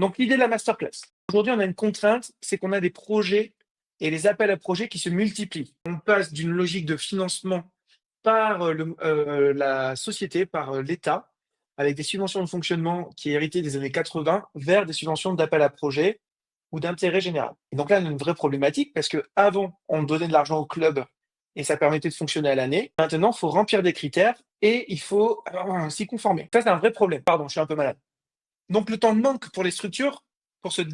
Donc, l'idée de la masterclass. Aujourd'hui, on a une contrainte, c'est qu'on a des projets et les appels à projets qui se multiplient. On passe d'une logique de financement par la société, par l'État, avec des subventions de fonctionnement qui est hérité des années 80, vers des subventions d'appel à projets ou d'intérêt général. Et donc là, on a une vraie problématique parce que avant, on donnait de l'argent au club et ça permettait de fonctionner à l'année. Maintenant, il faut remplir des critères et il faut s'y conformer. Ça, c'est un vrai problème. Pardon, je suis un peu malade. Donc, le temps manque pour les structures pour ces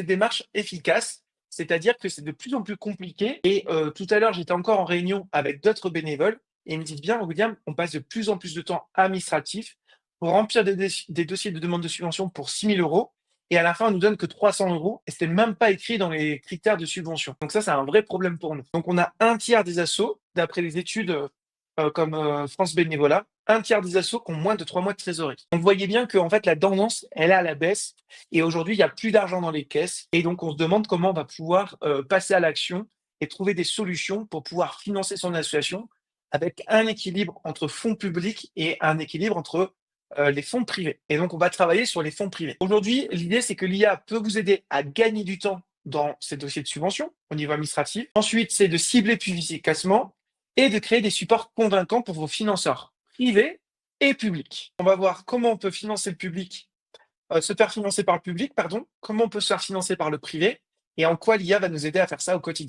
démarches efficaces, c'est-à-dire que c'est de plus en plus compliqué. Et tout à l'heure, j'étais encore en réunion avec d'autres bénévoles et ils me disent bien, William, on passe de plus en plus de temps administratif pour remplir des dossiers de demande de subvention pour 6 000 euros. Et à la fin, on nous donne que 300 euros et c'était même pas écrit dans les critères de subvention. Donc ça, c'est un vrai problème pour nous. Donc on a un tiers des assos, d'après les études comme France Bénévolat, un tiers des assos qui ont moins de 3 mois de trésorerie. Donc, vous voyez bien que en fait, la tendance, elle est à la baisse. Et aujourd'hui, il n'y a plus d'argent dans les caisses. Et donc, on se demande comment on va pouvoir passer à l'action et trouver des solutions pour pouvoir financer son association avec un équilibre entre fonds publics et un équilibre entre les fonds privés. Et donc, on va travailler sur les fonds privés. Aujourd'hui, l'idée, c'est que l'IA peut vous aider à gagner du temps dans ces dossiers de subvention au niveau administratif. Ensuite, c'est de cibler plus efficacement et de créer des supports convaincants pour vos financeurs privés et publics. On va voir comment on peut financer le public, se faire financer par le public, pardon, comment on peut se faire financer par le privé et en quoi l'IA va nous aider à faire ça au quotidien.